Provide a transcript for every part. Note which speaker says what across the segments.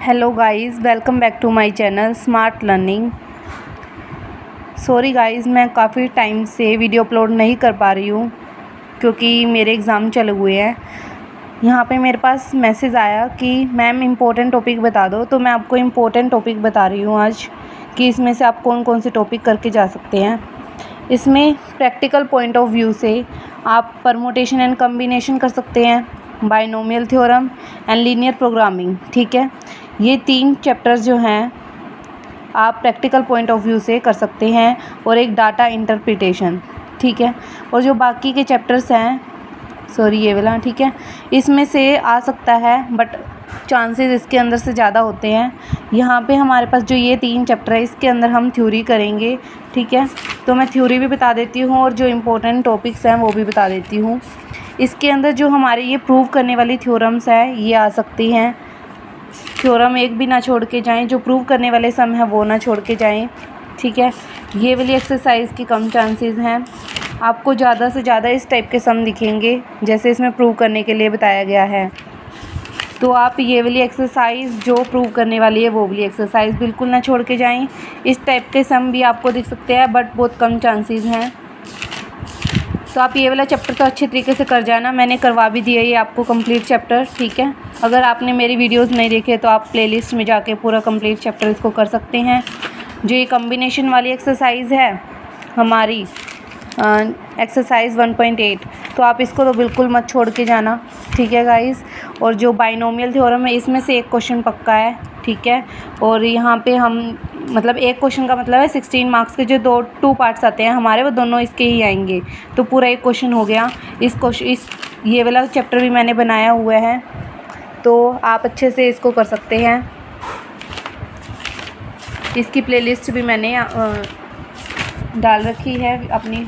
Speaker 1: Hello guys, welcome back to my channel smart learning. Sorry guys, मैं काफ़ी time से video upload नहीं कर पा रही हूँ क्योंकि मेरे एग्ज़ाम चले हुए हैं। यहाँ पे मेरे पास मैसेज आया कि मैम इम्पोर्टेंट टॉपिक बता दो, तो मैं आपको इम्पोर्टेंट टॉपिक बता रही हूँ आज कि इसमें से आप कौन कौन से टॉपिक करके जा सकते हैं। इसमें प्रैक्टिकल पॉइंट ऑफ व्यू से आप परमुटेशन एंड कम्बिनेशन कर सकते हैं, binomial theorem and linear programming. ठीक है, ये 3 चैप्टर्स जो हैं आप प्रैक्टिकल पॉइंट ऑफ व्यू से कर सकते हैं और एक डाटा इंटरप्रिटेशन। ठीक है, और जो बाकी के चैप्टर्स हैं, सॉरी ये वाला, ठीक है, इसमें से आ सकता है बट चांसेस इसके अंदर से ज़्यादा होते हैं। यहाँ पे हमारे पास जो ये 3 चैप्टर है इसके अंदर हम थ्योरी करेंगे। ठीक है, तो मैं थ्योरी भी बता देती हूँ और जो इम्पोर्टेंट टॉपिक्स हैं वो भी बता देती हूँ। इसके अंदर जो हमारे ये प्रूव करने वाली थ्योरम्स हैं ये आ सकती हैं। थ्योरम एक भी ना छोड़ के जाएं, जो प्रूव करने वाले सम हैं वो ना छोड़ के जाएं। ठीक है, ये वाली एक्सरसाइज की कम चांसेस हैं, आपको ज़्यादा से ज़्यादा इस टाइप के सम दिखेंगे जैसे इसमें प्रूव करने के लिए बताया गया है। तो आप ये वाली एक्सरसाइज जो प्रूव करने वाली है वो वाली एक्सरसाइज बिल्कुल ना छोड़ के जाएं। इस टाइप के सम भी आपको दिख सकते हैं बट बहुत कम चांसेस हैं। तो आप ये वाला चैप्टर तो अच्छे तरीके से कर जाना, मैंने करवा भी दिया ये आपको कंप्लीट चैप्टर। ठीक है, अगर आपने मेरी वीडियोस नहीं देखे तो आप प्लेलिस्ट में जाके पूरा कंप्लीट चैप्टर इसको कर सकते हैं। जो ये कॉम्बिनेशन वाली एक्सरसाइज है हमारी एक्सरसाइज 1.8, तो आप इसको तो बिल्कुल मत छोड़ के जाना। ठीक है गाइस, और जो बाइनोमियल थ्योरम है इसमें से एक क्वेश्चन पक्का है। ठीक है, और यहाँ पे हम मतलब एक क्वेश्चन का मतलब है 16 मार्क्स के जो 2 पार्ट्स आते हैं हमारे, वो दोनों इसके ही आएंगे, तो पूरा एक क्वेश्चन हो गया। इस ये वाला चैप्टर भी मैंने बनाया हुआ है, तो आप अच्छे से इसको कर सकते हैं। इसकी प्लेलिस्ट भी मैंने डाल रखी है अपनी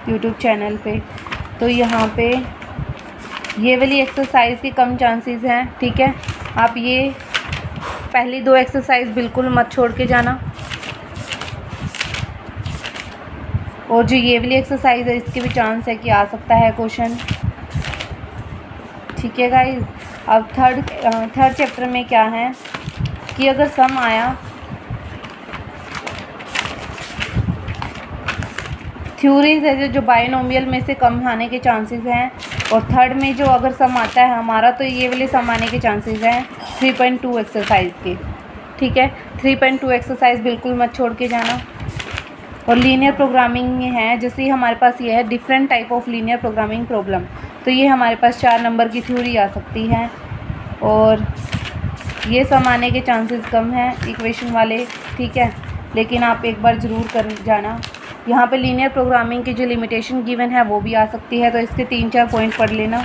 Speaker 1: यूट्यूब चैनल पे। तो यहाँ पे ये वाली एक्सरसाइज की कम चांसेस हैं। ठीक है, आप ये पहली 2 एक्सरसाइज बिल्कुल मत छोड़ के जाना, और जो ये वाली एक्सरसाइज है इसके भी चांस है कि आ सकता है क्वेश्चन। ठीक है गाइस, अब थर्ड चैप्टर में क्या है कि अगर सम आया, थ्योरीज है जो बाइनोमियल में से कम आने के चांसेस हैं, और थर्ड में जो अगर सम आता है हमारा तो ये वाले सम आने के चांसेस हैं 3.2 एक्सरसाइज के। ठीक है, 3.2 एक्सरसाइज बिल्कुल मत छोड़ के जाना। और लीनियर प्रोग्रामिंग में है, जैसे हमारे पास ये है different type of linear programming problem, तो ये हमारे पास 4 नंबर की थ्योरी आ सकती है और ये सम आने के चांसेस कम हैं इक्वेशन वाले। ठीक है, लेकिन आप एक बार ज़रूर कर जाना। यहाँ पे लीनियर प्रोग्रामिंग की जो लिमिटेशन गिवन है वो भी आ सकती है, तो इसके 3-4 पॉइंट पढ़ लेना।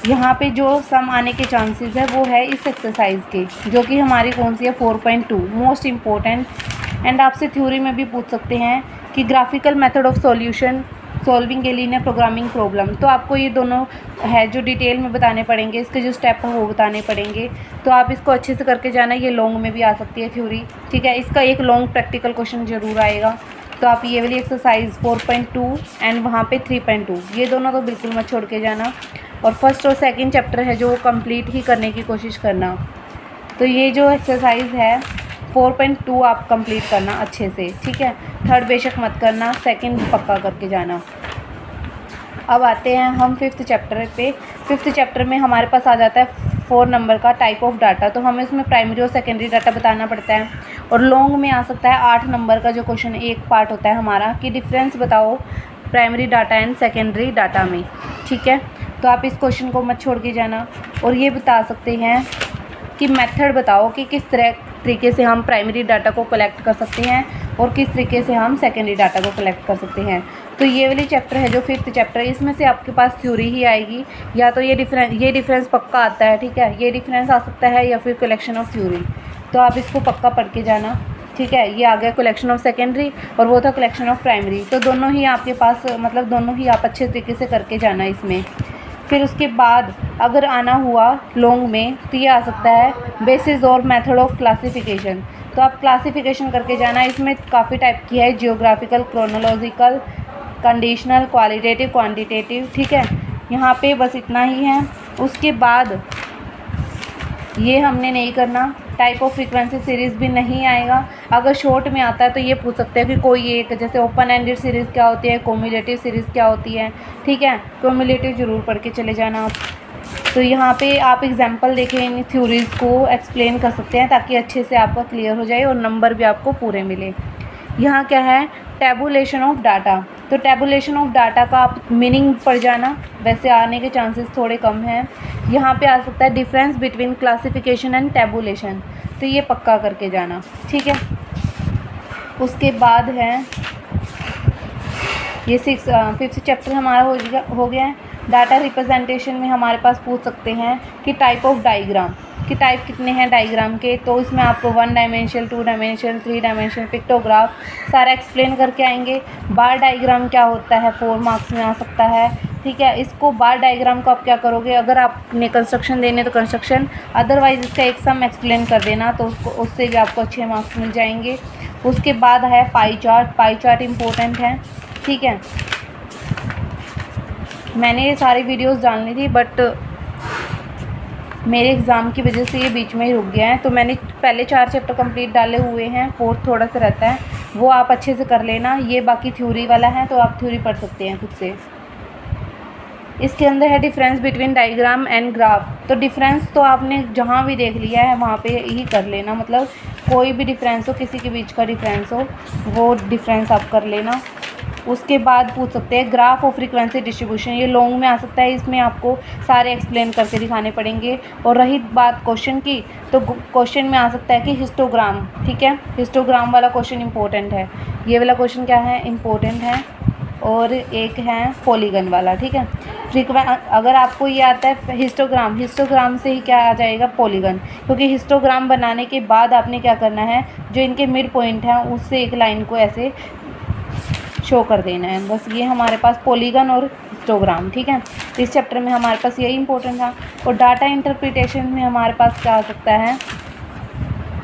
Speaker 1: यहाँ पे जो सम आने के चांसेस है वो है इस एक्सरसाइज के, जो कि हमारी कौन सी है 4.2, मोस्ट इम्पोर्टेंट। एंड आपसे थ्योरी में भी पूछ सकते हैं कि graphical method of solving a linear programming problem, तो आपको ये दोनों है जो डिटेल में बताने पड़ेंगे, इसके जो स्टेप है वो बताने पड़ेंगे, तो आप इसको अच्छे से करके जाना। ये लॉन्ग में भी आ सकती है थ्योरी। ठीक है, इसका एक लॉन्ग प्रैक्टिकल क्वेश्चन ज़रूर आएगा। तो आप ये वाली एक्सरसाइज 4.2 एंड वहाँ पे 3.2 ये दोनों तो बिल्कुल मत छोड़ के जाना, और फर्स्ट और सेकंड चैप्टर है जो कंप्लीट ही करने की कोशिश करना। तो ये जो एक्सरसाइज है 4.2 आप कंप्लीट करना अच्छे से। ठीक है, थर्ड बेशक मत करना, सेकंड पक्का करके जाना। अब आते हैं हम 5th चैप्टर पे। 5th चैप्टर में हमारे पास आ जाता है 4 नंबर का टाइप ऑफ डाटा, तो हमें इसमें प्राइमरी और सेकेंडरी डाटा बताना पड़ता है। और लॉन्ग में आ सकता है 8 नंबर का जो क्वेश्चन एक पार्ट होता है हमारा कि डिफरेंस बताओ primary data and secondary data में। ठीक है, तो आप इस क्वेश्चन को मत छोड़ के जाना, और ये बता सकते हैं कि मेथड बताओ कि किस तरीके से हम प्राइमरी डाटा को कलेक्ट कर सकते हैं और किस तरीके से हम सेकेंडरी डाटा को कलेक्ट कर सकते हैं। तो ये वाली चैप्टर है जो 5th चैप्टर, इसमें से आपके पास थ्योरी ही आएगी, या तो ये डिफरेंस पक्का आता है। ठीक है, ये डिफरेंस आ सकता है या फिर कलेक्शन ऑफ थ्योरी, तो आप इसको पक्का पढ़ के जाना। ठीक है, ये आ गया कलेक्शन ऑफ सेकेंडरी और वो था कलेक्शन ऑफ प्राइमरी, तो दोनों ही आपके पास मतलब दोनों ही आप अच्छे तरीके से करके जाना इसमें। फिर उसके बाद अगर आना हुआ लॉन्ग में तो ये आ सकता है बेसिस और मेथड ऑफ क्लासिफिकेशन, तो आप क्लासिफिकेशन करके जाना। इसमें काफ़ी टाइप की है, geographical, chronological, conditional, qualitative, quantitative. ठीक है, यहाँ पे बस इतना ही है। उसके बाद ये हमने नहीं करना। टाइप ऑफ फ्रीक्वेंसी सीरीज़ भी नहीं आएगा। अगर शॉर्ट में आता है तो ये पूछ सकते हैं कि कोई एक, जैसे ओपन एंडेड सीरीज़ क्या होती है, क्युमुलेटिव सीरीज़ क्या होती है, ठीक है। क्युमुलेटिव ज़रूर पढ़ के चले जाना आप। तो यहाँ पे आप एग्जांपल देखें, इन थ्योरीज़ को एक्सप्लेन कर सकते हैं ताकि अच्छे से आपका क्लियर हो जाए और नंबर भी आपको पूरे मिले। यहाँ क्या है, टैबुलेशन ऑफ डाटा। तो टैबुलेशन ऑफ डाटा का आप मीनिंग पढ़ जाना, वैसे आने के चांसेस थोड़े कम हैं। यहाँ पे आ सकता है difference between classification and tabulation, तो ये पक्का करके जाना, ठीक है। उसके बाद है ये 5th चैप्टर हमारा हो गया है। डाटा रिप्रेजेंटेशन में हमारे पास पूछ सकते हैं कि टाइप ऑफ डायग्राम, कि टाइप कितने हैं डायग्राम के। तो इसमें आपको 1 डायमेंशनल, 2 डायमेंशनल, 3 डायमेंशनल, पिक्टोग्राफ सारा एक्सप्लेन करके आएंगे। बार डायग्राम क्या होता है, 4 मार्क्स में आ सकता है, ठीक है। इसको बार डायग्राम को आप क्या करोगे, अगर आपने कंस्ट्रक्शन देने तो कंस्ट्रक्शन, अदरवाइज़ इसका एक सम एक्सप्लेन कर देना, तो उससे भी आपको अच्छे मार्क्स मिल जाएंगे। उसके बाद है pie chart. Pie chart important है, ठीक है। मैंने ये सारी वीडियोस डालनी थी बट मेरे एग्ज़ाम की वजह से ये बीच में ही रुक गया है। तो मैंने पहले 4 चैप्टर कंप्लीट डाले हुए हैं, 4th थोड़ा सा रहता है, वो आप अच्छे से कर लेना। ये बाकी थ्योरी वाला है तो आप थ्योरी पढ़ सकते हैं खुद से। इसके अंदर है difference between diagram and graph. तो डिफरेंस तो आपने जहाँ भी देख लिया है वहाँ पे ही कर लेना, मतलब कोई भी डिफरेंस हो, किसी के बीच का डिफरेंस हो, वो डिफरेंस आप कर लेना। उसके बाद पूछ सकते हैं ग्राफ ऑफ फ्रीक्वेंसी डिस्ट्रीब्यूशन। ये लॉन्ग में आ सकता है, इसमें आपको सारे एक्सप्लेन करके दिखाने पड़ेंगे। और रही बात क्वेश्चन की, तो क्वेश्चन में आ सकता है कि हिस्टोग्राम, ठीक है। हिस्टोग्राम वाला क्वेश्चन इंपॉर्टेंट है। ये वाला क्वेश्चन क्या है, इंपॉर्टेंट है। और एक है पॉलीगन वाला, ठीक है। अगर आपको ये आता है हिस्टोग्राम, हिस्टोग्राम से ही क्या आ जाएगा, पॉलीगन। क्योंकि हिस्टोग्राम बनाने के बाद आपने क्या करना है, जो इनके मिड पॉइंट हैं उससे एक लाइन को ऐसे शो कर देना है, बस। ये हमारे पास पॉलीगन और हिस्टोग्राम, ठीक है। इस चैप्टर में हमारे पास यही इंपॉर्टेंट था। और डाटा इंटरप्रिटेशन में हमारे पास क्या आ सकता है,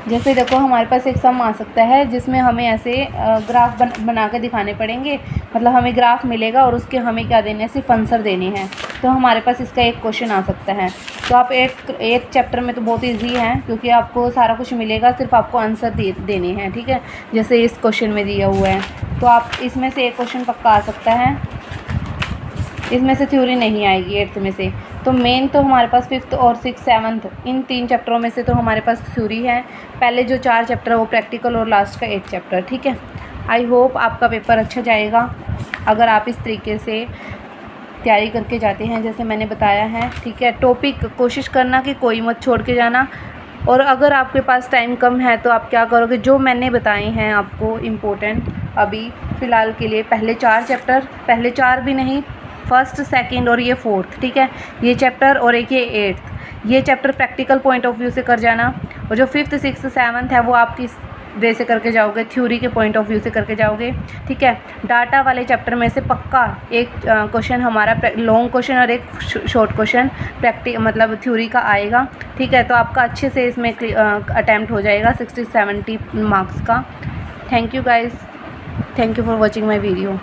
Speaker 1: जैसे देखो हमारे पास एक सम आ सकता है जिसमें हमें ऐसे ग्राफ बना के दिखाने पड़ेंगे, मतलब हमें ग्राफ मिलेगा और उसके हमें क्या देने हैं, सिर्फ आंसर देने हैं। तो हमारे पास इसका एक क्वेश्चन आ सकता है। तो आप एक चैप्टर में तो बहुत इजी है क्योंकि आपको सारा कुछ मिलेगा, सिर्फ आपको आंसर देने हैं, ठीक है। जैसे इस क्वेश्चन में दिया हुआ है, तो आप इसमें से एक क्वेश्चन पक्का आ सकता है। इसमें से थ्योरी नहीं आएगी 8th में से। तो मेन तो हमारे पास 5th और 6th 7th इन 3 चैप्टरों में से तो हमारे पास थ्योरी है। पहले जो 4 चैप्टर है वो प्रैक्टिकल और लास्ट का 8 चैप्टर, ठीक है। आई होप आपका पेपर अच्छा जाएगा अगर आप इस तरीके से तैयारी करके जाते हैं जैसे मैंने बताया है, ठीक है। टॉपिक कोशिश करना कि कोई मत छोड़ के जाना। और अगर आपके पास टाइम कम है तो आप क्या करोगे, जो मैंने बताए हैं आपको इम्पोर्टेंट अभी फ़िलहाल के लिए, पहले 4 चैप्टर, पहले 4 भी नहीं, 1st 2nd और ये 4th, ठीक है। ये चैप्टर और एक ये 8th, ये chapter practical point of view से कर जाना। और जो 5th 6th 7th है वो आप किस वे से करके जाओगे, थ्योरी के पॉइंट ऑफ व्यू से करके जाओगे, ठीक है। डाटा वाले चैप्टर में से पक्का एक क्वेश्चन हमारा लॉन्ग क्वेश्चन और एक शॉर्ट क्वेश्चन मतलब थ्योरी का आएगा, ठीक है। तो आपका अच्छे से इसमें अटैम्प्ट हो जाएगा 60-70 मार्क्स का। Thank you guys, thank you for watching my video.